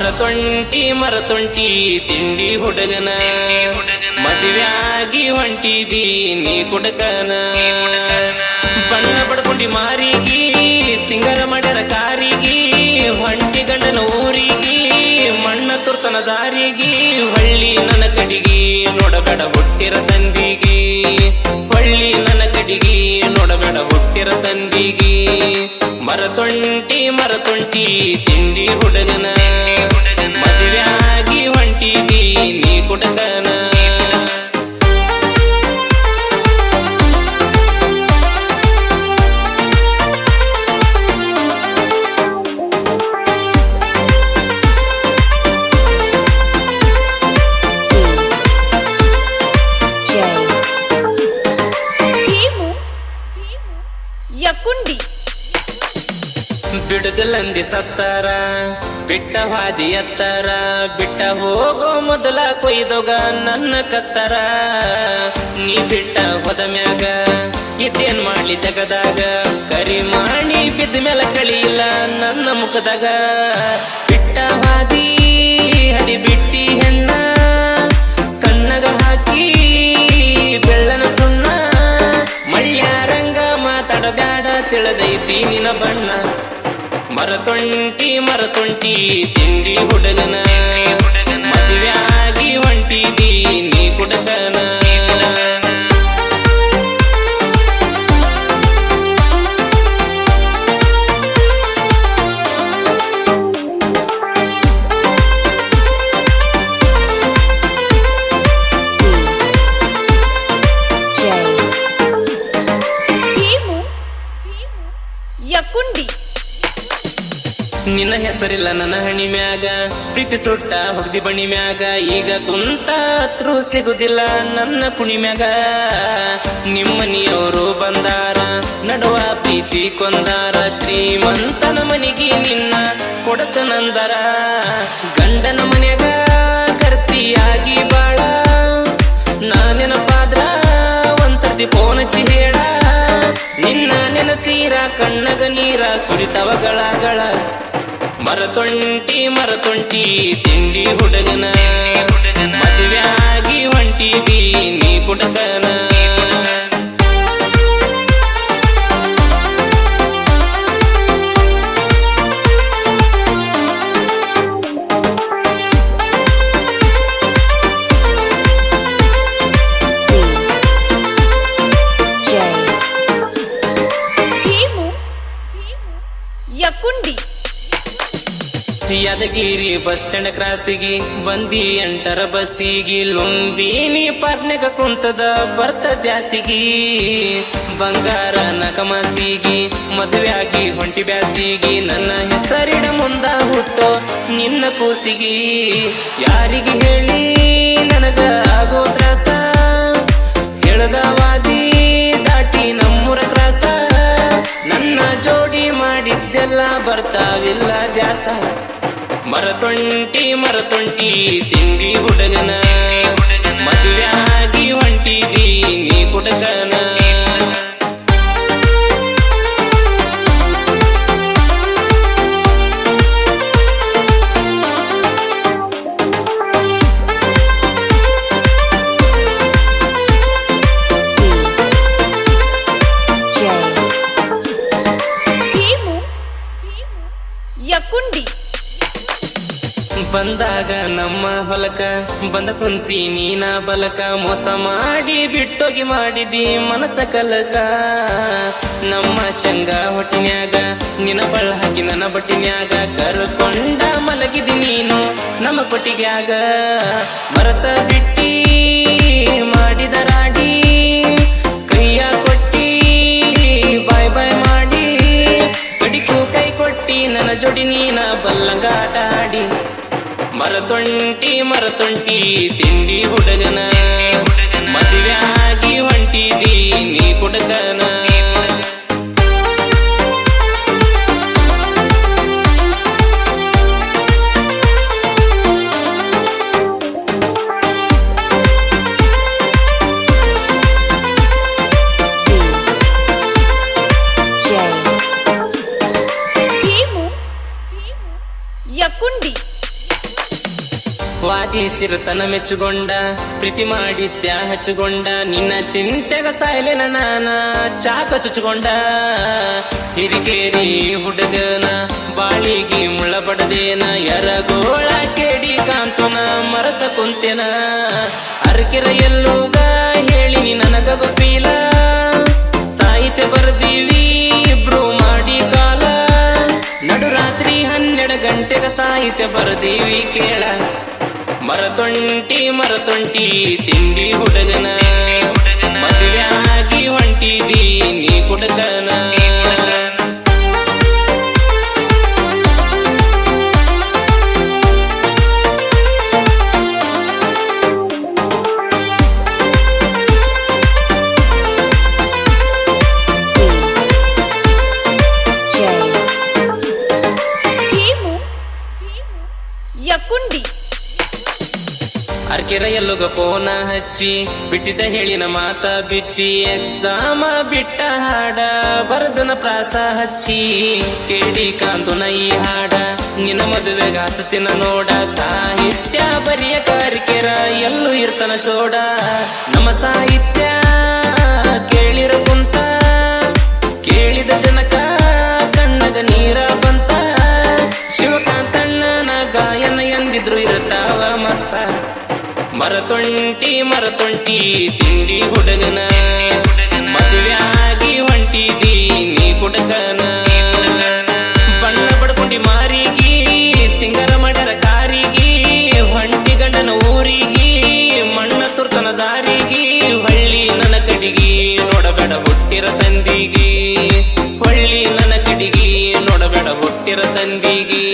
ಮರತೊಂಟಿ ತಿಂಡಿ ಹುಡುಗನ ಮದುವೆಯಾಗಿ ಹೊಂಟಿದಿ ನೀ ಕುಡಕನ ಬಣ್ಣ ಬಡ್ಕೊಂಡಿ ಮಾರಿಗಿ ಸಿಂಗರ ಮಾಡ್ಯಾರ ಕಾರಿಗಿ ಹೊಂಟಿ ಗಂಡನ ಊರಿಗಿ ಮಣ್ಣ ತುರ್ತನ ದಾರಿಗಿ ಹೊಳ್ಳಿ ನನ್ನ ಕಡಿಗಿ ನೋಡಬೇಡ ಹುಟ್ಟಿರ ತಂದಿಗಿ ಹೊಳ್ಳಿ ನನ್ನ ಕಡಿಗಿ ನೋಡಬೇಡ ಹುಟ್ಟಿರ ತಂದಿಗಿ ಮರತೊಂಟಿ ತಿಂಡಿ ಹುಡುಗನ ಮದುವೆಯಾಗಿ ಹೊಂಟಿದಿ ನೀ ಕುಡಕನ ಬಿಡುದಲ್ಲಂದಿ ಸತ್ತಾರ ಬಿಟ್ಟ ಹಾದಿ ಎತ್ತಾರ ಬಿಟ್ಟ ಹೋಗೋ ಮೊದಲ ಕೊಯ್ದೋಗ ನನ್ನ ಕತ್ತಾರ ನೀ ಬಿಟ್ಟ ಹೋದ ಮ್ಯಾಗ ಇದೇನ್ ಮಾಡ್ಲಿ ಜಗದಾಗ ಕರಿ ಮಾಡಿ ಬಿದ್ದ ಮೇಲೆ ಕಳಿಯಿಲ್ಲ ನನ್ನ ಮುಖದಾಗ ಬಿಟ್ಟ ಹಾದಿ ಹಡಿ ಬಿಟ್ಟಿ ಹೆಣ್ಣ ಕಣ್ಣಗ ಹಾಕಿ ಬೆಳ್ಳನ ಸುಣ್ಣ ಮಳ್ಯಾರಂಗ ಮಾತಾಡಬ್ಯಾಡ ತಿಳಿದೈತಿ ನಿನ ಬಣ್ಣ ಮರತೊಂಟಿ ತಿಂಡಿ ಹುಡುಗನ ಮದುವೆಯಾಗಿ ಹೊಂಟಿದಿ ನೀ ಕುಡಕನ ನಿನ್ನ ಹೆಸರಿಲ್ಲ ನನ್ನ ಹಣಿ ಮ್ಯಾಗ ಪ್ರೀತಿ ಸುಟ್ಟ ಹೊಗ್ದಿ ಬಣಿ ಮ್ಯಾಗ ಈಗ ಕುಂತ ಹತ್ರು ಸಿಗುದಿಲ್ಲ ನನ್ನ ಕುಣಿ ಮ್ಯಾಗ ನಿಮ್ಮನಿಯವರು ಬಂದಾರ ನಡುವ ಪ್ರೀತಿ ಕೊಂದಾರ ಶ್ರೀಮಂತನ ಮನಿಗೆ ನಿನ್ನ ಕೊಡತನಂದರ ಗಂಡನ ಮನ್ಯಾಗ ಕರ್ತಿಯಾಗಿ ಬಾಳ ನಾನೆನಪಾದ್ರ ಒಂದ್ಸತಿ ಫೋನ್ ಹಚ್ಚಿ ಹೇಳ ನಿನ್ನ ನೆನಸೀರ ಕಣ್ಣಗ ನೀರ ಸುರಿತವಗಳಗಳ ಮರತೊಂಟಿ ತಿಂಡಿ ಹುಡುಗನ ಮದುವೆಯಾಗಿ ಹೊಂಟಿದಿ ನೀ ಕುಡಕನ ಯಾದಗಿರಿ ಬಸ್ ಸ್ಟ್ಯಾಂಡ್ ಕ್ರಾಸಿಗೆ ಬಂದಿ ಎಂಟರ ಬಸ್ಸಿಗೆ ಲುಂಬಿನಿ ಪಾರ್ನೆಗ ಕುಂತದ ಬರ್ತ ದ್ಯಾಸಿಗಿ ಬಂಗಾರ ನಕಮಸಿಗಿ ಮದುವೆಯಾಗಿ ಹೊಂಟಿ ಬ್ಯಾಸಿಗಿ ನನ್ನ ಹೆಸರಿಡ ಮುಂದ ಹುಟ್ಟೋ ನಿನ್ನ ಕೂಸಿಗಿ ಯಾರಿಗೆ ಹೇಳಿ ನನಗ ಆಗೋ ತ್ರಾಸ ಹೇಳದವಾದಿ ದಾಟಿ ನಮ್ಮೂರ ಕ್ರಾಸ ನನ್ನ ಜೋಡಿ ಮಾಡಿದ್ದೆಲ್ಲ ಬರ್ತಾವಿಲ್ಲ ದ್ಯಾಸ ಮರತೊಂಟಿ ತಿಂಡಿ ಹುಡುಗನ ಮದುವೆಯಾಗಿ ಹೊಂಟಿದಿ ನೀ ಕುಡಕನ ಬಂದಾಗ ನಮ್ಮ ಹೊಲಕ ಬಂದ ಕುಂತಿ ನೀನ ಬಲಕ ಮೋಸ ಮಾಡಿ ಬಿಟ್ಟೋಗಿ ಮಾಡಿದಿ ಮನಸ ಕಲಕ ನಮ್ಮ ಶಂಗ ಹೊಟ್ಟಿನ್ಯಾಗ ನಿನ ಬಳ್ಳ ಹಾಕಿ ನನ್ನ ಬಟ್ಟಿನ್ಯಾಗ ಕರ್ಕೊಂಡ ಮಲಗಿದಿ ನೀನು ನಮ್ಮ ಕೊಟ್ಟಿಗ್ಯಾಗ ಮರತ ಬಿಟ್ಟಿ ಮಾಡಿದ ರಾಡಿ ಕೈಯ ಕೊಟ್ಟಿ ಬಾಯ್ ಬಾಯ್ ಮಾಡಿ ಕಡಿಕು ಕೈ ಕೊಟ್ಟಿ ನನ್ನ ಜೋಡಿ ನೀನ ಬಲ್ಲಂಗಾಟ ಆಡಿ ಮರತೊಂಟಿ ತಿಂಡಿ ಹುಡುಗನ ಮದುವೆಯಾಗಿ ಹೊಂಟಿದಿ ನೀ ಕುಡಕನ ಯಕುಂಡಿ ಪ್ರೀತಿ ಸಿರತನ ಮೆಚ್ಚುಗೊಂಡ ಪ್ರೀತಿ ಮಾಡಿದ್ಯ ಹಚ್ಚುಗೊಂಡ ನಿನ್ನ ಚಿಂತೆಗ ಸಾಯ್ಲೆನ ನಾನ ಚಾಕ ಚುಚ್ಚುಗೊಂಡ ಹಿರಿಕೇರಿ ಹುಡುಗನ ಬಾಳಿಗಿ ಮುಳ್ಳ ಬಡದೇನ ಎರಗೋಳ ಕೇಡಿ ಕಾಂತುನ ಮರತ ಕುಂತೆನ ಅರ್ಕೆರ ಎಲ್ಲೋಗ ಹೇಳಿ ನನಗ ಗೊತ್ತಿಲ್ಲ ಸಾಹಿತ್ಯ ಬರ್ದೀವಿ ಇಬ್ರು ಮಾಡಿ ಕಾಲ ನಡು ರಾತ್ರಿ 12 ಗಂಟೆಗ ಸಾಹಿತ್ಯ ಬರ್ದೀವಿ ಕೇಳ ಮರತೊಂಟಿ ತಿಂಡಿ ಹುಡುಗನ ಮದುವೆ ಆಗಿ ಹೊಂಟಿದಿ ನೀ ಹುಡುಗನ ಯಕುಂಡಿ ಅರ್ಕೆರ ಎಲ್ಲೋಗ ಪೋನ ಹಚ್ಚಿ ಬಿಟ್ಟಿದ್ದ ಹೇಳಿನ ಮಾತ ಬಿಚ್ಚಿ ಎಕ್ಸಾಮ ಬಿಟ್ಟ ಹಾಡ ಬರದನ ಪ್ರಾಸ ಹಚ್ಚಿ ಕೇಳಿ ಕಾಂತುನ ಈ ಹಾಡ ನಿನ್ನ ಮದುವೆಗ ಹಚ್ಚತಿನ ನೋಡ ಸಾಹಿತ್ಯ ಬರಿಯ ಕಾರ್ಕೆರ ಎಲ್ಲೂ ಇರ್ತನ ಚೋಡ ನಮ್ಮ ಸಾಹಿತ್ಯ ಕೇಳಿರ ಕುಂತ ಕೇಳಿದ ಜನಕ ಕಣ್ಣಗ ನೀರ ಬಂತ ಶಿವಕಾಂತಣ್ಣನ ಗಾಯನ ಎಂದಿದ್ರು ಇರುತ್ತಾವ ಮಸ್ತ ಮರತೊಂಟಿ ತಿಂಡಿ ಹುಡುಗನ ಮದುವೆ ಆಗಿ ಹೊಂಟಿದಿ ನೀ ಹುಡುಗನ ಬಣ್ಣ ಬಡ್ಕೊಂಡಿ ಮಾರಿಗಿ ಸಿಂಗರ ಮಾಡ್ಯಾರ ಕಾರಿಗಿ ಹೊಂಟಿ ಗಂಡನ ಊರಿಗಿ ಮಣ್ಣ ತುರ್ತನ ದಾರಿಗಿ ಹೊಳ್ಳಿ ನನ್ನ ಕಡಿಗಿ ನೋಡಬೇಡ ಹುಟ್ಟಿರ ತಂದಿಗಿ ಹೊಳ್ಳಿ ನನ್ನ ಕಡಿಗಿ ನೋಡಬೇಡ ಹುಟ್ಟಿರ ತಂದಿಗಿ